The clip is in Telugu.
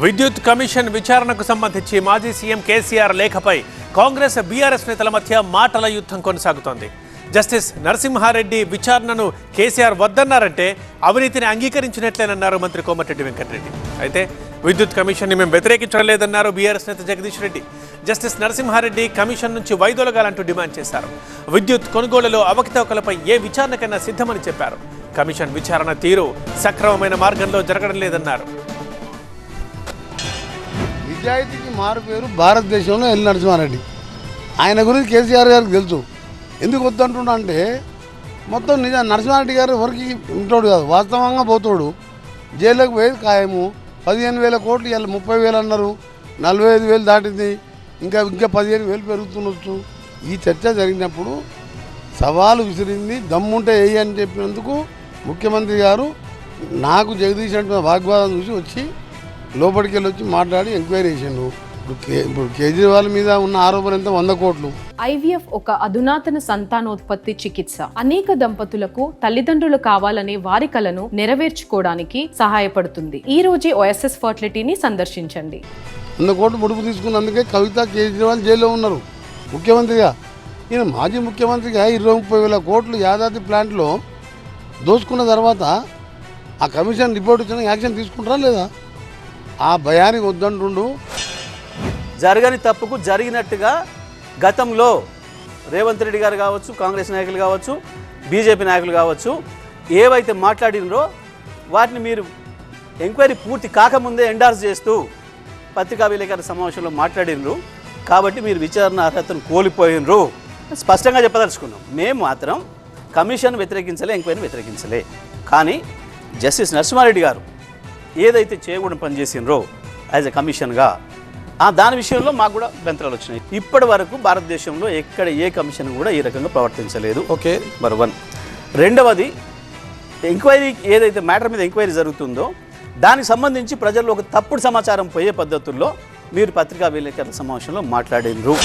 విద్యుత్ కమిషన్ విచారణకు సంబంధించి మాజీ సీఎం కేసీఆర్ లేఖపై కాంగ్రెస్ బీఆర్ఎస్ నేతల మధ్య మాటల యుద్ధం కొనసాగుతోంది. జస్టిస్ నరసింహారెడ్డి విచారణను కేసీఆర్ వద్దన్నారంటే అవినీతిని అంగీకరించినట్లేనన్నారు మంత్రి కోమటిరెడ్డి వెంకటరెడ్డి. అయితే విద్యుత్ కమిషన్ని మేము వ్యతిరేకించడం లేదన్నారు బీఆర్ఎస్ నేత జగదీష్ రెడ్డి. జస్టిస్ నరసింహారెడ్డి కమిషన్ నుంచి వైదొలగాలంటూ డిమాండ్ చేశారు. విద్యుత్ కొనుగోలులో అవకతవకలపై ఏ విచారణకైనా సిద్ధమని చెప్పారు. కమిషన్ విచారణ తీరు సక్రమమైన మార్గంలో జరగడం లేదన్నారు. నిజాయితీకి మారు పేరు భారతదేశంలో ఎల్ నరసింహారెడ్డి. ఆయన గురించి కేసీఆర్ గారికి తెలుసు. ఎందుకు వద్దంటున్నా అంటే మొత్తం నరసింహారెడ్డి గారు ఎవరికి ఇంటోడు కాదు, వాస్తవంగా పోతాడు. జైలుకి పోయేది ఖాయము. 15,000 కోట్లు ఇవాళ 30,000 అన్నారు, 45,000 దాటింది, ఇంకా 15,000 పెరుగుతుండొచ్చు. ఈ చర్చ జరిగినప్పుడు సవాలు విసిరింది. దమ్ముంటే వేయి అని చెప్పినందుకు ముఖ్యమంత్రి గారు నాకు జగదీష్ అంటే వాగ్వాదం చూసి వచ్చి లోపలికి వెళ్ళి వచ్చి మాట్లాడి ఎంక్వైరీ చేసిండు. ఇప్పుడు కేజ్రీవాల్ మీద ఉన్న ఆరోపణ ఎంత 100 కోట్లు. IVF ఒక అధునాతన సంతానోత్పత్తి చికిత్స. అనేక దంపతులకు తల్లిదండ్రులు కావాలనే వారి కలను నెరవేర్చుకోవడానికి సహాయపడుతుంది. ఈ రోజే OSS ఫర్టిలిటీని సందర్శించండి. 100 కోట్లు ముడుపు తీసుకున్నందుకే కవిత కేజ్రీవాల్ జైల్లో ఉన్నారు ముఖ్యమంత్రిగా. ఈయన మాజీ ముఖ్యమంత్రిగా 20-30 వేల కోట్లు యాదాద్రి ప్లాంట్లో దోచుకున్న తర్వాత ఆ కమిషన్ రిపోర్ట్ ఇచ్చిన యాక్షన్ తీసుకుంటారా లేదా? ఆ భయానికి వద్దంటుండు. జరగని తప్పుకు జరిగినట్టుగా గతంలో రేవంత్ రెడ్డి గారు కావచ్చు, కాంగ్రెస్ నాయకులు కావచ్చు, బీజేపీ నాయకులు కావచ్చు, ఏవైతే మాట్లాడినరో వాటిని మీరు ఎంక్వైరీ పూర్తి కాకముందే ఎండార్స్ చేస్తూ పత్రికా విలేకరుల సమావేశంలో మాట్లాడినరు. కాబట్టి మీరు విచారణ అర్హతను కోల్పోయినరు. స్పష్టంగా చెప్పదలుచుకున్నాం. మేము మాత్రం కమిషన్ వ్యతిరేకించలే, ఎంక్వైరీని వ్యతిరేకించలే. కానీ జస్టిస్ నరసింహారెడ్డి గారు ఏదైతే చేయకూడని పనిచేసినరో యాజ్ ఎ కమిషన్గా దాని విషయంలో మాకు కూడా బెంతరాలు వచ్చినాయి. ఇప్పటి వరకు భారతదేశంలో ఎక్కడ ఏ కమిషన్ కూడా ఈ రకంగా ప్రవర్తించలేదు. Okay, number 1. రెండవది, ఎంక్వైరీ ఏదైతే మ్యాటర్ మీద ఎంక్వైరీ జరుగుతుందో దానికి సంబంధించి ప్రజల్లో ఒక తప్పుడు సమాచారం పోయే పద్ధతుల్లో మీరు పత్రికా విలేకరుల సమావేశంలో మాట్లాడినరు.